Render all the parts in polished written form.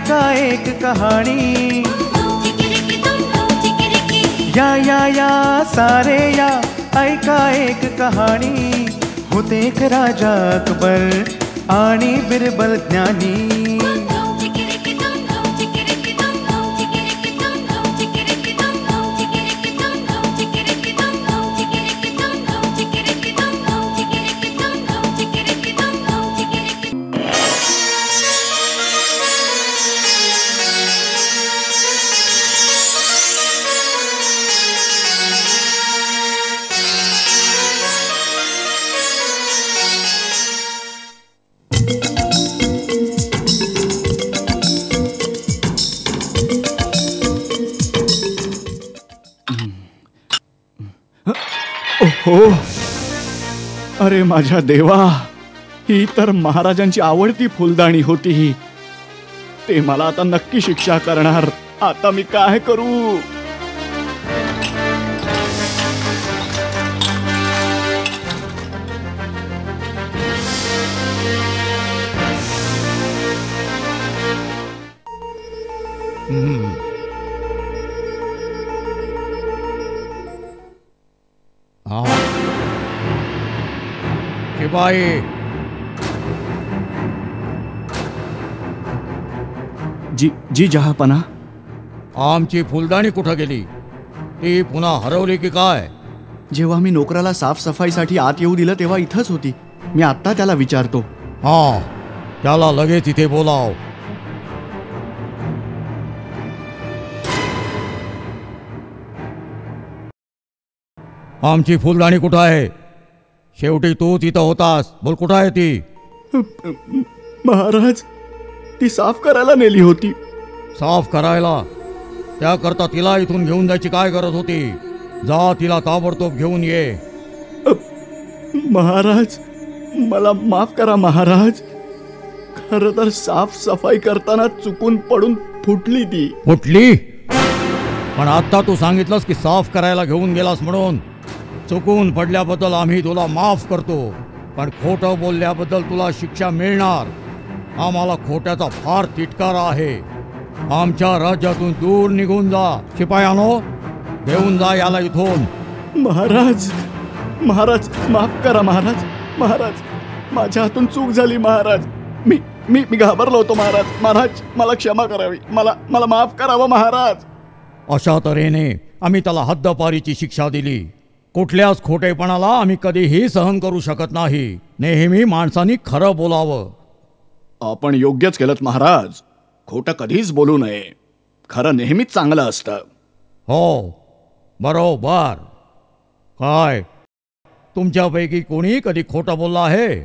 ऐका एक कहाणी। या सारे या, ऐका एक कहाणी। होते एक राजा अकबर आणि बिरबल ज्ञानी। हो, अरे माझ्या देवा, ही तर महाराजांची आवडती फुलदाणी होती। ते मला आता नक्की शिक्षा करणार। आता मी काय करू? शिपाई, जी जहापना। आमची फुलदाणी कुठं गेली? ती पुन्हा हरवली की काय? जेव्हा मी नोकराला साफसफाईसाठी आत येऊ दिलं तेव्हा इथंच होती। मी आत्ता त्याला विचारतो। हा, त्याला लगेच इथे बोलाव। आमची फुलदाणी कुठं आहे? शेवटी तू तिथं होतास, बोल कुठं आहे ती? महाराज, ती साफ करायला नेली होती। साफ करायला? त्याकरता तिला इथून घेऊन जायची काय गरज होती? जा, तिला ताबडतोब घेऊन ये। महाराज, मला माफ करा महाराज। खरं तर साफसफाई करताना चुकून पडून फुटली ती। फुटली? पण आता तू सांगितलंस की साफ करायला घेऊन गेलास म्हणून। चुकून पडल्याबद्दल आम्ही तुला माफ करतो, पण खोटं बोलल्याबद्दल तुला शिक्षा मिळणार। आम्हाला खोट्याचा फार तिटकारा आहे। आमच्या राज्यातून दूर निघून जा। शिपायानो, घेऊन जा याला इथून। महाराज, महाराज माफ करा महाराज। महाराज, माझ्या हातून चूक झाली महाराज। मी घाबरलो होतो महाराज। महाराज, मला क्षमा करावी। मला माफ करावं महाराज। अशा तऱ्हेने आम्ही त्याला हद्दपारीची शिक्षा दिली। कुठल्याच खोटेपणाला आम्ही कधीही सहन करू शकत नाही। नेहमी माणसांनी खरं बोलावं। आपण योग्यच केलं महाराज। खोटं कधीच बोलू नये। खरं नेहमीच चांगलं असतं। हो, बरोबर। काय तुमच्यापैकी कोणी कधी खोटं बोललं आहे?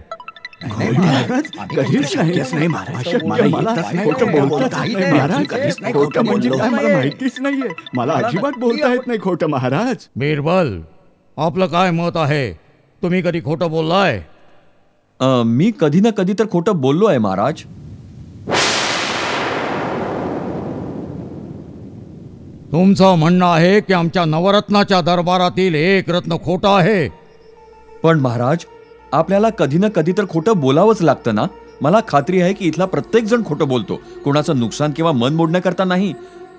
कधीच नाही महाराज। मला खोटं बोलता येत नाही महाराज। खोटं म्हणजे काय मला माहितीच नाहीये। मला अजिबात बोलता येत नाही खोटं महाराज। बिरबल, आपलं काय मत आहे? तुम्ही कधी खोटं बोललाय? मी कधी ना कधी तर खोटं बोललो आहे महाराज। तुमचं म्हणणं आहे की आमच्या नवरत्नाच्या दरबारातील एक रत्न खोटं आहे? पण महाराज, आपल्याला कधी ना कधी तर खोटं बोलावंच लागतं ना। मला खात्री आहे की इथला प्रत्येक जण खोटं बोलतो। कोणाचं नुकसान किंवा मन मोडण्याकरता नाही,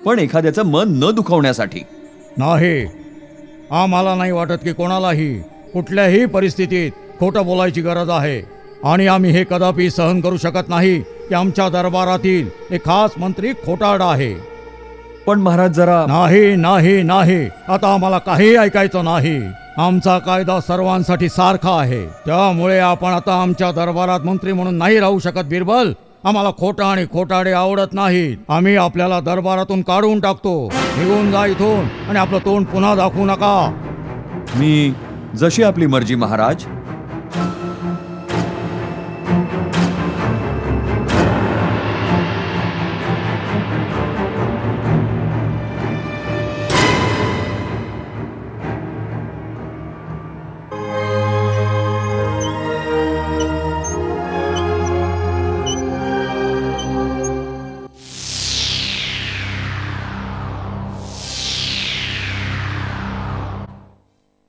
पण एखाद्याचं मन न दुखावण्यासाठी। नाही, आम्हाला नाही वाटत की कोणालाही कुठल्याही परिस्थितीत खोटं बोलायची गरज आहे। आणि आम्ही हे कदापि सहन करू शकत नाही की आमच्या दरबारातील एक खास मंत्री खोटारडा आहे। पण महाराज जरा नाही नाही नाही, आता आम्हाला काही ऐकायचं नाही। आमचा कायदा सर्वांसाठी सारखा आहे। त्यामुळे आपण आता आमच्या दरबारात मंत्री म्हणून नाही राहू शकत। बिरबल, आम्हाला खोटा आणि खोटाडे आवडत नाहीत। आम्ही आपल्याला दरबारातून काढून टाकतो। निघून जा इथून आणि आपलं तोंड पुन्हा दाखवू नका। मी जशी आपली मर्जी महाराज।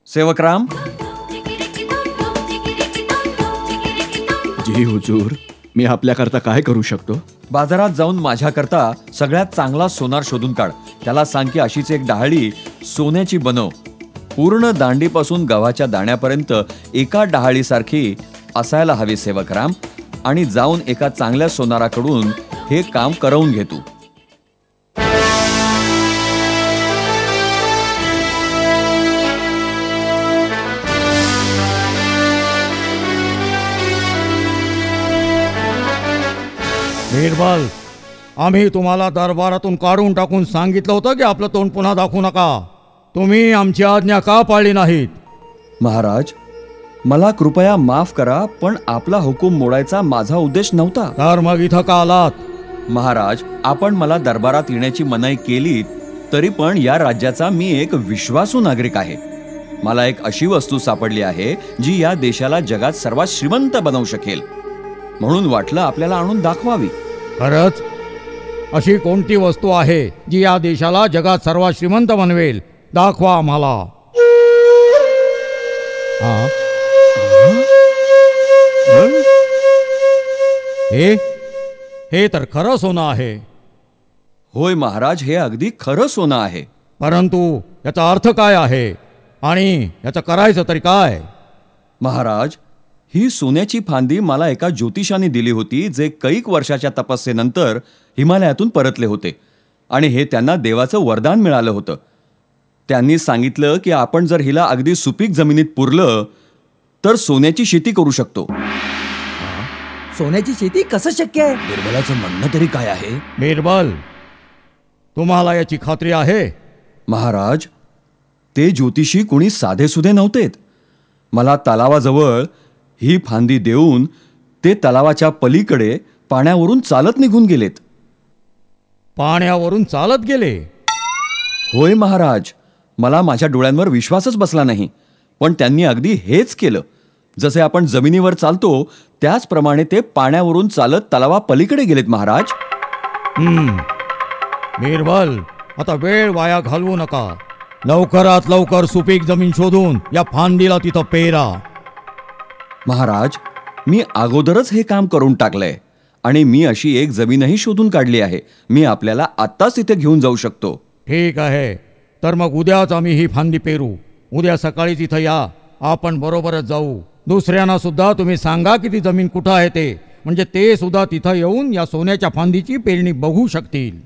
सेवकराम। जी हुजूर, मी आपल्याकरता काय करू शकतो? बाजारात जाऊन माझ्याकरता सगळ्यात चांगला सोनार शोधून काढ. त्याला सांग की अशीच एक डहाळी सोन्याची बनव. पूर्ण दांडीपासून गव्हाच्या दाण्यापर्यंत एका डहाळीसारखी असायला हवी सेवकराम. आणि जाऊन एका चांगल्या सोनाराकडून हे काम करवून घे तू. बिरबल, आम्ही तुम्हाला दरबारातून काढून टाकून सांगितलं होतं की आपलं तोंड पुन्हा दाखवू नका. तुम्ही आमची आज्ञा का पाळली नाहीत? महाराज, मला कृपया माफ करा, पण आपला हुकूम मोडायचा माझा उद्देश नव्हता. तर मग इथं का आलात? महाराज, आपण मला दरबारात येण्याची मनाई केली तरी पण या राज्याचा मी एक विश्वासू नागरिक आहे. मला एक अशी वस्तू सापडली आहे जी या देशाला जगात सर्वात श्रीमंत बनवू शकेल. म्हणून वाटलं आपल्याला आणून दाखवावी. खरंच? अशी कोणती वस्तू आहे जी या देशाला जगात सर्वात श्रीमंत बनवेल? दाखवा आम्हाला. हे तर खरं सोनं आहे. होय महाराज, हे अगदी खरं सोनं आहे. परंतु याचा अर्थ काय आहे आणि याचं करायचं तरी काय? महाराज, ही सोन्याची फांदी मला एका ज्योतिषाने दिली होती, जे कैक वर्षाच्या तपस्येनंतर हिमालयातून परतले होते. आणि हे त्यांना देवाचं वरदान मिळालं होतं. त्यांनी सांगितलं की आपण जर हिला अगदी सुपीक जमिनीत पुरलं तर सोन्याची शेती करू शकतो. सोन्याची शेती कसं शक्य आहे? बिरबलाचं म्हणणं तरी काय आहे? बिरबल, तुम्हाला याची खात्री आहे? महाराज, ते ज्योतिषी कुणी साधेसुधे नव्हतेत. मला तलावाजवळ ही फांदी देऊन ते तलावाच्या पलीकडे पाण्यावरून चालत निघून गेलेत. पाण्यावरून चालत गेले? होय महाराज, मला माझ्या डोळ्यांवर विश्वासच बसला नाही. पण त्यांनी अगदी हेच केलं. जसे आपण जमिनीवर चालतो त्याचप्रमाणे ते पाण्यावरून चालत तलावा पलीकडे गेलेत महाराज. बिरबल, आता वेळ वाया घालवू नका. लवकरात लवकर सुपीक जमीन शोधून या फांदीला तिथं पेरा. महाराज, मी अगोदरच हे काम करून टाकलंय आणि मी अशी एक जमीनही शोधून काढली आहे. मी आपल्याला आत्ताच तिथे घेऊन जाऊ शकतो. ठीक आहे, तर मग उद्याच आम्ही ही फांदी पेरू. उद्या सकाळी तिथं या, आपण बरोबरच जाऊ. दुसऱ्यांना सुद्धा तुम्ही सांगा की ती जमीन कुठं आहे ते, म्हणजे ते सुद्धा तिथं येऊन या सोन्याच्या फांदीची पेरणी बघू शकतील.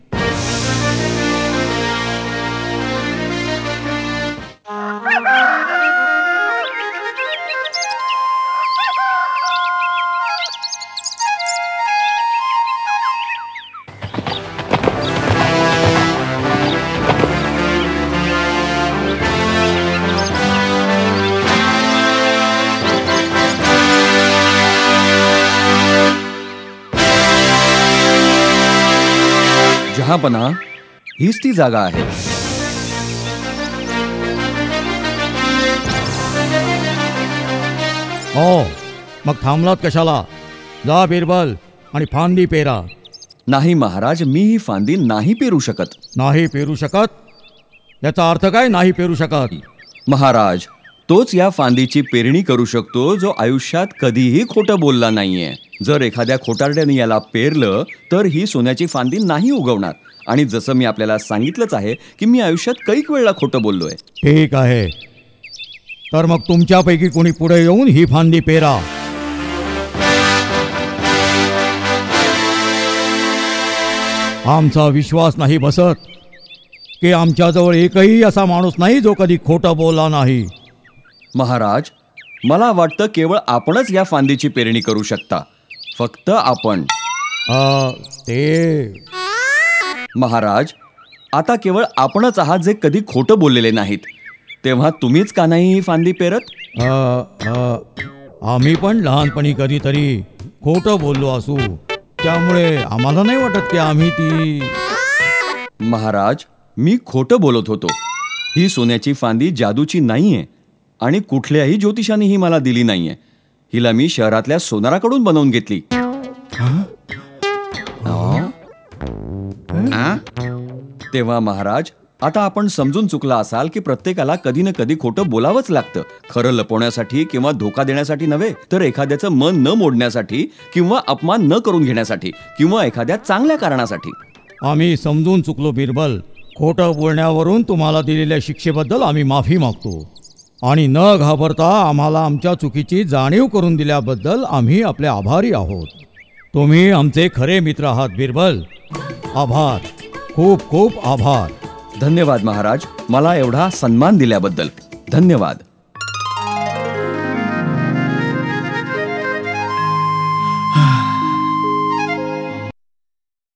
जहापना, हीच ती जागा आहे. हो, मग थांबलात कशाला? जा बिरबल आणि फांदी पेरा. नाही महाराज, मी ही फांदी नाही पेरू शकत. नाही पेरू शकत? याचा अर्थ काय नाही पेरू शकत? महाराज, तोच या फांदीची पेरणी करू शकतो जो आयुष्यात कधीही खोटं बोलला नाहीये. जर एखाद्या खोटारड्याने याला पेरलं तर ही सोन्याची फांदी नाही उगवणार. आणि जसं मी आपल्याला सांगितलंच आहे की मी आयुष्यात कैक वेळा खोटं बोललोय. ठीक आहे, तर मग तुमच्यापैकी कोणी पुढे येऊन ही फांदी पेरा. आमचा विश्वास नाही बसत की आमच्याजवळ एकही असा माणूस नाही जो कधी खोटं बोलला नाही. महाराज, मला वाटतं केवळ आपणच या फांदीची पेरणी करू शकता. फक्त आपण. ते महाराज, आता केवळ आपणच आहात जे कधी खोटं बोललेले नाहीत. तेव्हा तुम्हीच का नाही ही फांदी पेरत? आम्ही पण लहानपणी कधीतरी खोटं बोललो असू, त्यामुळे आम्हाला नाही वाटत की आम्ही ती. महाराज, मी खोटं बोलत होतो. ही सोन्याची फांदी जादूची नाहीये आणि कुठल्याही ज्योतिषानेही मला दिली नाहीये. हिला मी शहरातल्या सोनाराकडून बनवून घेतली. तेव्हा महाराज, आता आपण समजून चुकला असाल की प्रत्येकाला कधी ना कधी खोटं बोलावंच लागतं, खरं लपवण्यासाठी किंवा धोका देण्यासाठी नव्हे, तर एखाद्याचं मन न मोडण्यासाठी किंवा अपमान न करून घेण्यासाठी किंवा एखाद्या चांगल्या कारणासाठी. आम्ही समजून चुकलो बिरबल. खोटं बोलण्यावरून तुम्हाला दिलेल्या शिक्षेबद्दल आम्ही माफी मागतो आणि न घाबरता आम्हाला आमच्या चुकीची जाणीव करून दिल्याबद्दल आम्ही आपले आभारी आहोत. तुम्ही आमचे खरे मित्र आहात बिरबल. आभार, खूप खूप आभार. धन्यवाद महाराज, मला एवढा सन्मान दिल्याबद्दल धन्यवाद.